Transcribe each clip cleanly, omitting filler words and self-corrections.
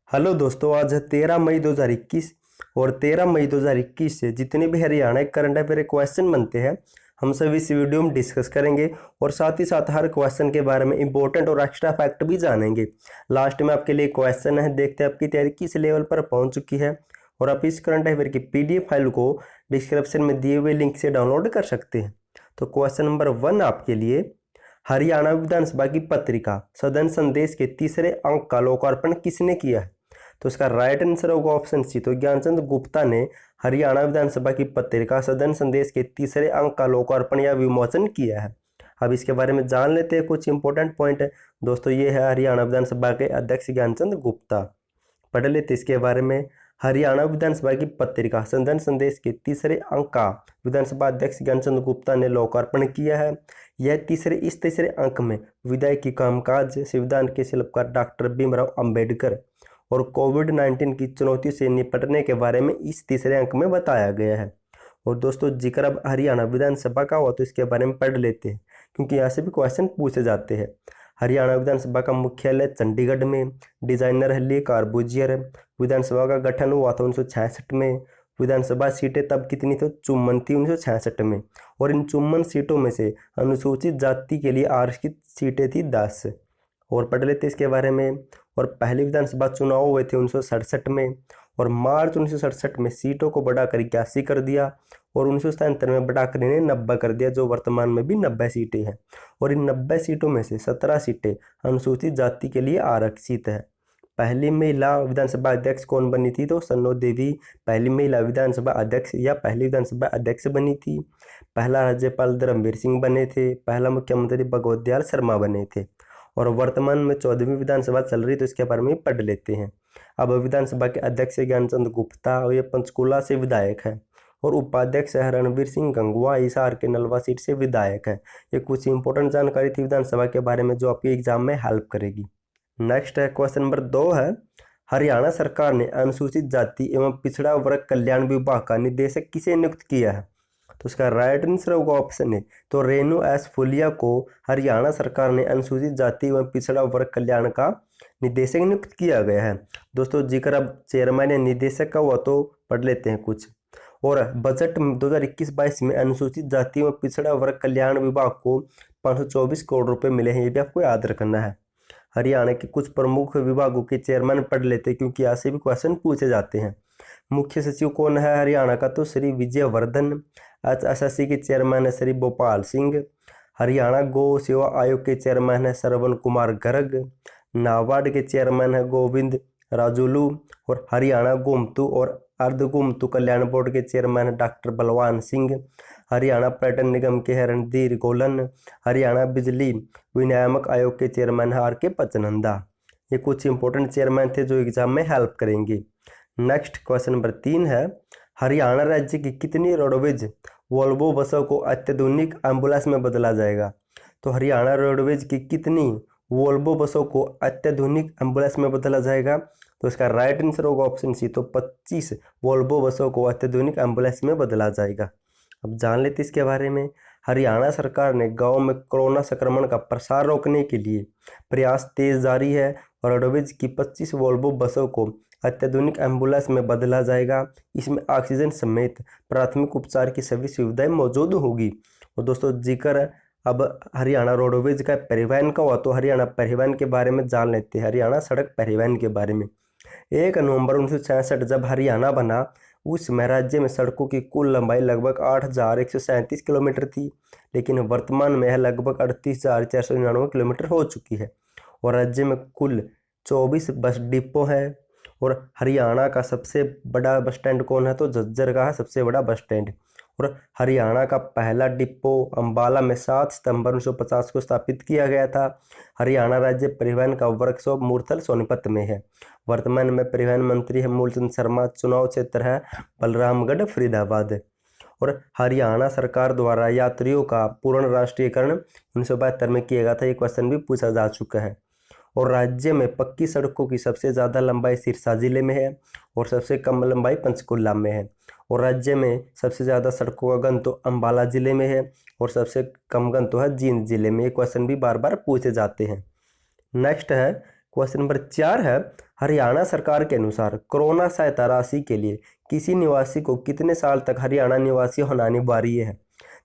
Hello दोस्तों, आज है 13 मई 2021 और 13 मई 2021 से जितने भी हरियाणा के करंट अफेयर क्वेश्चन बनते हैं हम सभी इस वीडियो में डिस्कस करेंगे और साथ ही साथ हर क्वेश्चन के बारे में इंपॉर्टेंट और एक्स्ट्रा फैक्ट भी जानेंगे। लास्ट में आपके लिए क्वेश्चन है, देखते हैं आपकी तैयारी किस लेवल पर पहुंच चुकी है। और आप इस करंट अफेयर की पीडीएफ फाइल को डिस्क्रिप्शन में दिए हुए लिंक से डाउनलोड कर सकते हैं। तो क्वेश्चन नंबर 1 आपके लिए, हरियाणा विधानसभा की पत्रिका सदन संदेश के तीसरे अंक का लोकार्पण किसने किया है? तो इसका राइट आंसर होगा ऑप्शन सी। तो ज्ञानचंद गुप्ता ने हरियाणा विधानसभा की पत्रिका सदन संदेश के तीसरे अंक का लोकार्पण या विमोचन किया है। अब इसके बारे में जान लेते हैं कुछ इंपॉर्टेंट पॉइंट है। दोस्तों, ये है हरियाणा विधानसभा के अध्यक्ष ज्ञानचंद गुप्ता। पढ़ लेते इसके बारे में। हरियाणा विधानसभा की पत्रिका सदन संदेश के तीसरे अंक का विधानसभा अध्यक्ष ज्ञानचंद गुप्ता ने लोकार्पण किया है। यह इस तीसरे अंक में विधायकी कामकाज, संविधान के शिल्पकार डॉक्टर भीमराव अंबेडकर और कोविड-19 की चुनौती से निपटने के बारे में इस तीसरे अंक में बताया गया है। और दोस्तों, जिक्र अब हरियाणा विधानसभा का हुआ तो इसके बारे में पढ़ लेते हैं, क्योंकि यहाँ से भी क्वेश्चन पूछे जाते हैं। हरियाणा विधानसभा का मुख्यालय चंडीगढ़ में। डिजाइनर है ली कार्बूजियर। विधानसभा का गठन हुआ था 1966 में। विधानसभा सीटें तब कितनी थी? 54 थी 1966 में। और इन 54 सीटों में से अनुसूचित जाति के लिए आरक्षित सीटें थी 10। और पढ़ लेते इसके बारे में। और पहले विधानसभा चुनाव हुए थे 1967 में। और मार्च 1967 में सीटों को बढ़ाकर 81 कर दिया और 1977 में बढ़ाकर इन्हें 90 कर दिया, जो वर्तमान में भी 90 सीटें हैं। और इन 90 सीटों में से 17 सीटें अनुसूचित जाति के लिए आरक्षित है। पहली महिला विधानसभा अध्यक्ष कौन बनी थी? तो सन्नो देवी पहली महिला विधानसभा अध्यक्ष या पहली विधानसभा अध्यक्ष बनी थी। पहला राज्यपाल धर्मवीर सिंह बने थे। पहला मुख्यमंत्री भगवत दयाल शर्मा बने थे। और वर्तमान में 14वीं विधानसभा चल रही, तो इसके बारे में पढ़ लेते हैं। अब विधानसभा के अध्यक्ष ज्ञानचंद गुप्ता और ये पंचकूला से विधायक है। और उपाध्यक्ष है रणवीर सिंह गंगवा, हिसार के नलवा सीट से विधायक है। ये कुछ इंपॉर्टेंट जानकारी थी विधानसभा के बारे में जो आपके एग्जाम में हेल्प करेगी। नेक्स्ट है क्वेश्चन नंबर 2 है, हरियाणा सरकार ने अनुसूचित जाति एवं पिछड़ा वर्ग कल्याण विभाग का निदेशक किसे नियुक्त किया है? तो इसका राइट आंसर होगा ऑप्शन ए। तो रेणु एस फुलिया को हरियाणा सरकार ने अनुसूचित जाति एवं पिछड़ा वर्ग कल्याण का निदेशक नियुक्त किया गया है। दोस्तों, जिक्र अब चेयरमैन या निदेशक का हुआ तो पढ़ लेते हैं कुछ। और बजट 2021-22 में अनुसूचित जाति एवं पिछड़ा वर्ग कल्याण विभाग को 524 करोड़ रुपए मिले हैं, ये भी आपको याद रखना है। हरियाणा के कुछ प्रमुख विभागों के चेयरमैन पढ़ लेते हैं, क्योंकि यहाँ से भी क्वेश्चन पूछे जाते हैं। मुख्य सचिव कौन है हरियाणा का? तो श्री विजय वर्धन। एचएसएससी के चेयरमैन है श्री भोपाल सिंह। हरियाणा गौ सेवा आयोग के चेयरमैन है श्रवण कुमार गर्ग। नाबार्ड के चेयरमैन है गोविंद राजोलू। और हरियाणा गोमतू और अर्ध गोमतू कल्याण बोर्ड के चेयरमैन है डॉक्टर बलवान सिंह। हरियाणा पर्यटन निगम के है रणधीर गोलन। हरियाणा बिजली विनियामक आयोग के चेयरमैन है RK पचनंदा। ये कुछ इंपॉर्टेंट चेयरमैन थे जो एग्जाम में हेल्प करेंगे। नेक्स्ट क्वेश्चन नंबर 3 है, हरियाणा राज्य की कितनी रोडवेज वोल्वो बसों को अत्याधुनिक एम्बुलेंस में बदला जाएगा? तो हरियाणा रोडवेज की कितनी वोल्वो बसों को अत्याधुनिक एम्बुलेंस में बदला जाएगा? तो इसका राइट आंसर होगा ऑप्शन सी। तो 25 वोल्वो बसों को अत्याधुनिक एम्बुलेंस में बदला जाएगा। अब जान लेते इसके बारे में। हरियाणा सरकार ने गाँव में कोरोना संक्रमण का प्रसार रोकने के लिए प्रयास तेज जारी है और रोडवेज की 25 वोल्वो बसों को अत्याधुनिक एम्बुलेंस में बदला जाएगा। इसमें ऑक्सीजन समेत प्राथमिक उपचार की सभी सुविधाएं मौजूद होगी। और दोस्तों, जिक्र अब हरियाणा रोडवेज का परिवहन का हुआ तो हरियाणा परिवहन के बारे में जान लेते हैं। हरियाणा सड़क परिवहन के बारे में 1 नवंबर 1966 जब हरियाणा बना उस समय राज्य में सड़कों की कुल लंबाई लगभग 8,137 किलोमीटर थी, लेकिन वर्तमान में यह लगभग 38,499 किलोमीटर हो चुकी है। और राज्य में कुल 24 बस डिपो है। और हरियाणा का सबसे बड़ा बस स्टैंड कौन है? तो झज्जर का है सबसे बड़ा बस स्टैंड। और हरियाणा का पहला डिपो अंबाला में 7 सितंबर 1950 को स्थापित किया गया था। हरियाणा राज्य परिवहन का वर्कशॉप मूर्थल सोनीपत में है। वर्तमान में परिवहन मंत्री है मूलचंद शर्मा। चुनाव क्षेत्र है बलरामगढ़ फरीदाबाद। और हरियाणा सरकार द्वारा यात्रियों का पूर्ण राष्ट्रीयकरण 1972 में किया गया था। ये क्वेश्चन भी पूछा जा चुका है। और राज्य में पक्की सड़कों की सबसे ज़्यादा लंबाई सिरसा जिले में है और सबसे कम लंबाई पंचकुला में है। और राज्य में सबसे ज़्यादा सड़कों का घन तो अंबाला जिले में है और सबसे कम घन तो है जींद जिले में। ये क्वेश्चन भी बार बार पूछे जाते हैं। नेक्स्ट है क्वेश्चन नंबर 4 है, हरियाणा सरकार के अनुसार कोरोना सहायता राशि के लिए किसी निवासी को कितने साल तक हरियाणा निवासी होना अनिवार्य है?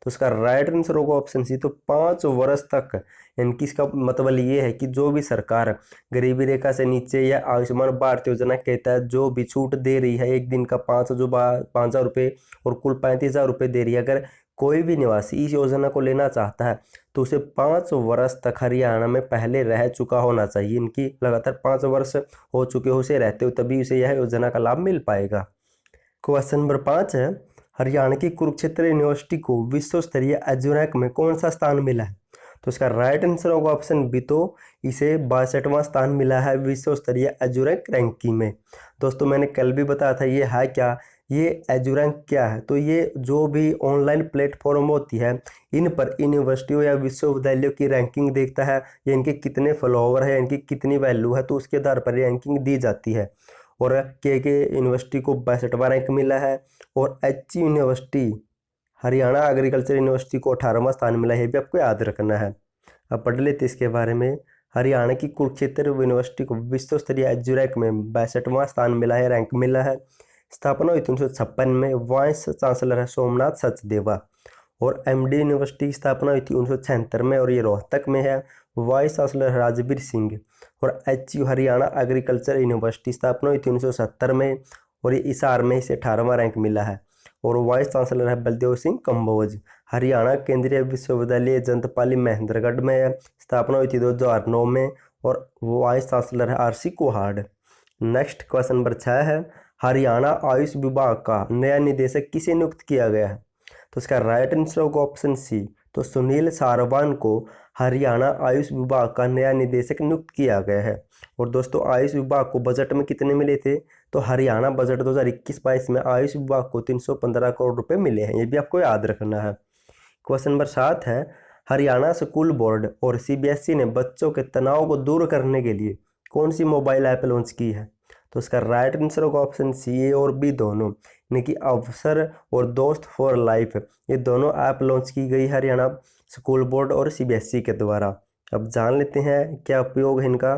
तो इसका राइट आंसर होगा ऑप्शन सी, तो 5 वर्ष तक। इनकी इसका मतलब ये है कि जो भी सरकार गरीबी रेखा से नीचे या आयुष्मान भारत योजना के तहत जो भी छूट दे रही है, एक दिन का 5,000 रुपये और कुल 35,000 रुपये दे रही है, अगर कोई भी निवासी इस योजना को लेना चाहता है तो उसे 5 वर्ष तक हरियाणा में पहले रह चुका होना चाहिए। इनकी लगातार 5 वर्ष हो चुके हो उसे रहते हो, तभी उसे यह योजना का लाभ मिल पाएगा। क्वेश्चन नंबर 5 है, हरियाणा की कुरुक्षेत्र यूनिवर्सिटी को विश्व स्तरीय एजू रैंक में कौन सा स्थान मिला है? तो इसका राइट आंसर होगा ऑप्शन बी, तो इसे 62वां स्थान मिला है विश्व स्तरीय एजू रैंक रैंकिंग में। दोस्तों मैंने कल भी बताया था ये है क्या, ये एजू रैंक क्या है? तो ये जो भी ऑनलाइन प्लेटफॉर्म होती है, इन पर यूनिवर्सिटियों या विश्वविद्यालयों की रैंकिंग देखता है, या इनके कितने फॉलोवर है, इनकी कितनी वैल्यू है, तो उसके आधार पर रैंकिंग दी जाती है। और के यूनिवर्सिटी को 62वां रैंक मिला है, और H university Haryana agriculture university को 18वां स्थान मिला है। ये भी आपको याद रखना है। अब पढ़ लेते इसके बारे में। हरियाणा की कुरुक्षेत्र यूनिवर्सिटी को विश्व स्तरीय एजू रैंक में 62वां स्थान मिला है, रैंक मिला है। स्थापना हुई 1956 में, वाइस चांसलर है सोमनाथ सचदेवा। और एमडी यूनिवर्सिटी की स्थापना हुई थी 1976 में, और ये रोहतक में है, वाइस चांसलर राजबीर सिंह। और एचयू हरियाणा एग्रीकल्चर यूनिवर्सिटी स्थापना हुई थी 1970 में, और ये हिसार में इसे 18वां रैंक मिला है, और वाइस चांसलर है बलदेव सिंह कंबोज। हरियाणा केंद्रीय विश्वविद्यालय जंतपाली महेंद्रगढ़ में है, स्थापना हुई थी 2009 में, और वाइस चांसलर है RC Kuhad. Next question number 6 है, हरियाणा आयुष विभाग का नया निदेशक किसे नियुक्त किया गया है? तो इसका राइट आंसर होगा ऑप्शन सी, तो सुनील सारवान को हरियाणा आयुष विभाग का नया निदेशक नियुक्त किया गया है। और दोस्तों आयुष विभाग को बजट में कितने मिले थे? तो हरियाणा बजट 2021-22 में आयुष विभाग को 315 करोड़ रुपए मिले हैं, ये भी आपको याद रखना है। क्वेश्चन नंबर 7 है, हरियाणा स्कूल बोर्ड और सीबीएसई ने बच्चों के तनाव को दूर करने के लिए कौन सी मोबाइल ऐप लॉन्च की है? तो इसका राइट आंसर होगा ऑप्शन सी, ए और बी दोनों, यानी कि अवसर और दोस्त फॉर लाइफ, ये दोनों ऐप लॉन्च की गई हरियाणा स्कूल बोर्ड और सीबीएसई के द्वारा। अब जान लेते हैं क्या उपयोग है इनका।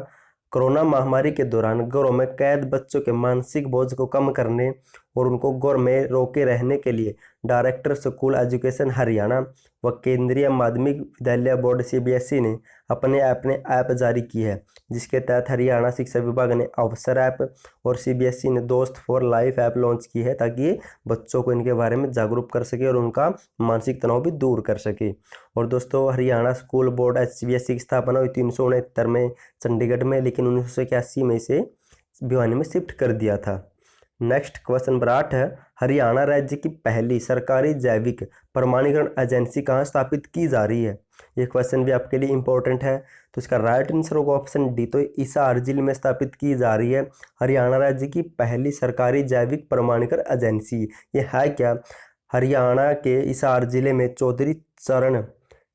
कोरोना महामारी के दौरान घरों में कैद बच्चों के मानसिक बोझ को कम करने और उनको घर में रोके रहने के लिए डायरेक्टर स्कूल एजुकेशन हरियाणा व केंद्रीय माध्यमिक विद्यालय बोर्ड सीबीएसई ने अपने ऐप जारी की है, जिसके तहत हरियाणा शिक्षा विभाग ने अवसर ऐप और सीबीएसई ने दोस्त फॉर लाइफ ऐप लॉन्च की है, ताकि बच्चों को इनके बारे में जागरूक कर सके और उनका मानसिक तनाव भी दूर कर सके। और दोस्तों हरियाणा स्कूल बोर्ड सीबीएसई की स्थापना हुई 1969 में चंडीगढ़ में, लेकिन 1981 में इसे भिवानी में शिफ्ट कर दिया था। नेक्स्ट क्वेश्चन नंबर 8 है, हरियाणा राज्य की पहली सरकारी जैविक प्रमाणीकरण एजेंसी कहाँ स्थापित की जा रही है? ये क्वेश्चन भी आपके लिए इंपॉर्टेंट है, तो इसका राइट आंसर होगा ऑप्शन डी, तो हिसार जिले में स्थापित की जा रही है हरियाणा राज्य की पहली सरकारी जैविक प्रमाणीकरण एजेंसी। ये है क्या? हरियाणा के हिसार जिले में चौधरी चरण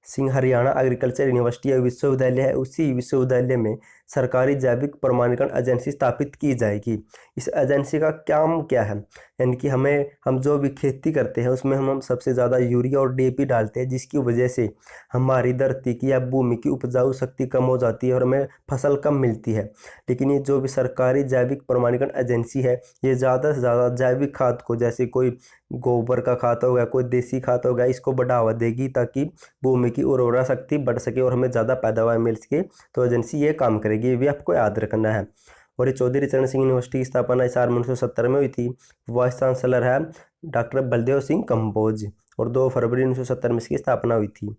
सिंह हरियाणा एग्रीकल्चर यूनिवर्सिटी विश्वविद्यालय है, उसी विश्वविद्यालय में सरकारी जैविक प्रमाणीकरण एजेंसी स्थापित की जाएगी। इस एजेंसी का काम क्या है? यानी कि हम जो भी खेती करते हैं उसमें हम सबसे ज़्यादा यूरिया और डीएपी डालते हैं, जिसकी वजह से हमारी धरती की या भूमि की उपजाऊ शक्ति कम हो जाती है और हमें फसल कम मिलती है। लेकिन ये जो भी सरकारी जैविक प्रमाणीकरण एजेंसी है, ये ज़्यादा से ज़्यादा जैविक खाद को, जैसे कोई गोबर का खाद हो गया, कोई देसी खाद हो गया, इसको बढ़ावा देगी ताकि भूमि की उर्वरा शक्ति बढ़ सके और हमें ज़्यादा पैदावार मिल सके। तो एजेंसी ये काम करेगी, ये भी आपको याद रखना है। और ये चौधरी चरण सिंह यूनिवर्सिटी की स्थापना हिसार में 1970 में हुई थी। वाइस चांसलर है डॉक्टर बलदेव सिंह कंबोज, और 2 फरवरी 1970 में इसकी स्थापना हुई थी।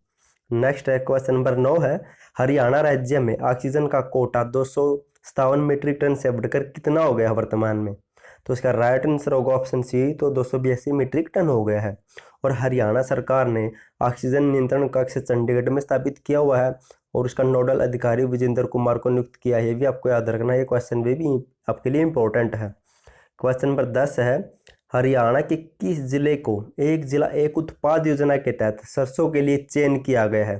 नेक्स्ट है क्वेश्चन नंबर 9 है, हरियाणा राज्य में ऑक्सीजन का कोटा 257 मीट्रिक टन से बढ़कर कितना हो गया वर्तमान में? तो इसका राइट आंसर होगा ऑप्शन सी, तो 282 मीट्रिक टन हो गया है। और हरियाणा सरकार ने ऑक्सीजन नियंत्रण कक्ष चंडीगढ़ में स्थापित किया हुआ है, और उसका नोडल अधिकारी विजेंद्र कुमार को नियुक्त किया है। ये भी आपको याद रखना है, ये क्वेश्चन भी आपके लिए इंपॉर्टेंट है। क्वेश्चन नंबर 10 है, हरियाणा के किस जिले को एक जिला एक उत्पाद योजना के तहत सरसों के लिए चयन किया गया है?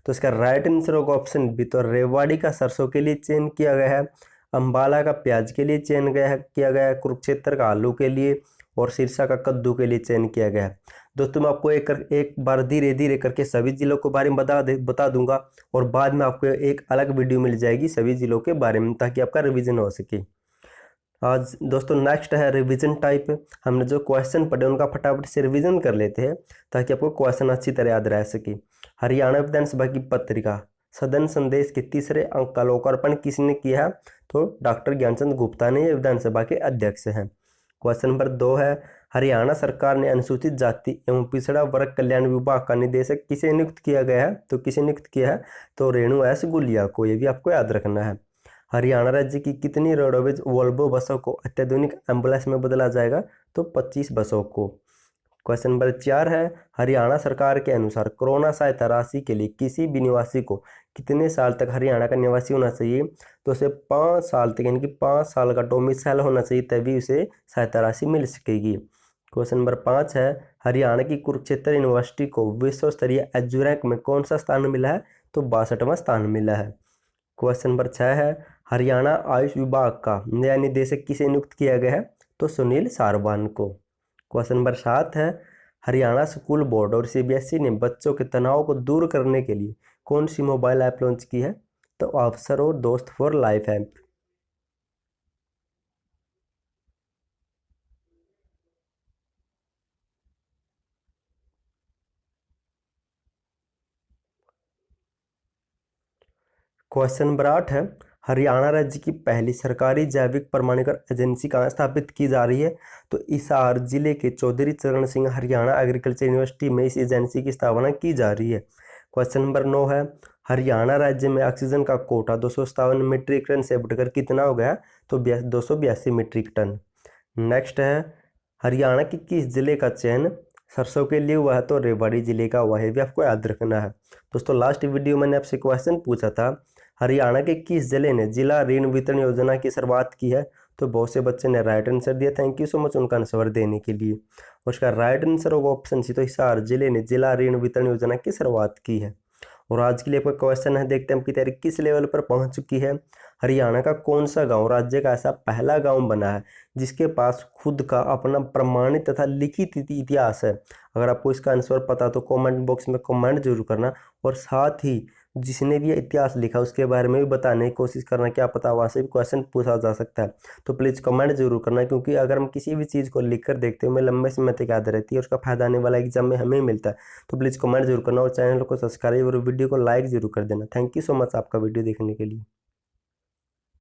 तो इसका राइट आंसर होगा ऑप्शन बी, तो रेवाड़ी का सरसों के लिए चयन किया गया है, अम्बाला का प्याज के लिए चयन किया गया है, कुरुक्षेत्र का आलू के लिए, और सिरसा का कद्दू के लिए चयन किया गया है। दोस्तों मैं आपको एक बार धीरे धीरे करके सभी जिलों के बारे में बता दूंगा, और बाद में आपको एक अलग वीडियो मिल जाएगी सभी जिलों के बारे में, ताकि आपका रिवीजन हो सके। आज दोस्तों नेक्स्ट है रिवीजन टाइप। हमने जो क्वेश्चन पढ़े उनका फटाफट से रिवीजन कर लेते हैं, ताकि आपको क्वेश्चन अच्छी तरह याद रह सके। हरियाणा विधानसभा की पत्रिका सदन संदेश के तीसरे अंक का लोकार्पण किसने किया है? तो डॉक्टर ज्ञानचंद गुप्ता ने, ये विधानसभा के अध्यक्ष हैं। क्वेश्चन नंबर 2 है, हरियाणा सरकार ने अनुसूचित जाति एवं पिछड़ा वर्ग कल्याण विभाग का निदेशक किसे नियुक्त किया गया है? तो किसे नियुक्त किया है? तो रेणु एस गुलिया को। ये भी आपको याद रखना है। हरियाणा राज्य की कितनी रोडवेज वोल्वो बसों को अत्याधुनिक एम्बुलेंस में बदला जाएगा? तो 25 बसों को। क्वेश्चन नंबर 4 है, हरियाणा सरकार के अनुसार कोरोना सहायता राशि के लिए किसी भी निवासी को कितने साल तक हरियाणा का निवासी होना चाहिए? तो उसे 5 साल तक, यानी कि 5 साल का डोमिसाइल होना चाहिए, तभी उसे सहायता राशि मिल सकेगी। क्वेश्चन नंबर 5 है, हरियाणा की कुरुक्षेत्र यूनिवर्सिटी को विश्व स्तरीय एजू रैंक में कौन सा स्थान मिला है? तो 62वां स्थान मिला है। क्वेश्चन नंबर 6 है, हरियाणा आयुष विभाग का नया निदेशक किसे नियुक्त किया गया है? तो सुनील सारवान को। क्वेश्चन नंबर 7 है, हरियाणा स्कूल बोर्ड और सीबीएसई ने बच्चों के तनाव को दूर करने के लिए कौन सी मोबाइल ऐप लॉन्च की है? तो अवसर और दोस्त for life app. Question number 8 है, हरियाणा राज्य की पहली सरकारी जैविक प्रमाणीकरण एजेंसी कहाँ स्थापित की जा रही है? तो हिसार जिले के चौधरी चरण सिंह हरियाणा एग्रीकल्चर यूनिवर्सिटी में इस एजेंसी की स्थापना की जा रही है। क्वेश्चन नंबर 9 है, हरियाणा राज्य में ऑक्सीजन का कोटा 257 मीट्रिक टन से बढ़कर कितना हो गया? तो 282 मीट्रिक टन। नेक्स्ट है, हरियाणा के किस जिले का चयन सरसों के लिए हुआ है? तो रेवाड़ी जिले का हुआ है, भी आपको याद रखना है। दोस्तों लास्ट वीडियो मैंने आपसे क्वेश्चन पूछा था, हरियाणा के किस जिले ने जिला ऋण वितरण योजना की शुरुआत की है? तो बहुत से बच्चे ने राइट आंसर दिया। थैंक यू सो मच उनका आंसर देने के लिए। उसका राइट आंसर होगा ऑप्शन सी, तो हिसार जिले ने जिला ऋण वितरण योजना की शुरुआत की है। और आज के लिए आपका क्वेश्चन है, देखते हैं आपकी तैयारी किस लेवल पर पहुंच चुकी है। हरियाणा का कौन सा गांव राज्य का ऐसा पहला गांव बना है जिसके पास खुद का अपना प्रमाणित तथा लिखित इतिहास है? अगर आपको इसका आंसर पता तो कमेंट बॉक्स में कमेंट जरूर करना, और साथ ही जिसने भी इतिहास लिखा उसके बारे में भी बताने की कोशिश करना, क्या पता वहाँ से भी क्वेश्चन पूछा जा सकता है। तो प्लीज़ कमेंट जरूर करना, क्योंकि अगर हम किसी भी चीज़ को लिख कर देखते हैं हमें लंबे समय तक याद रहती है, और उसका फायदा आने वाला एग्जाम में हमें मिलता है। तो प्लीज़ कमेंट जरूर करना, और चैनल को सब्सक्राइब और वीडियो को लाइक जरूर कर देना। थैंक यू सो मच आपका वीडियो देखने के लिए।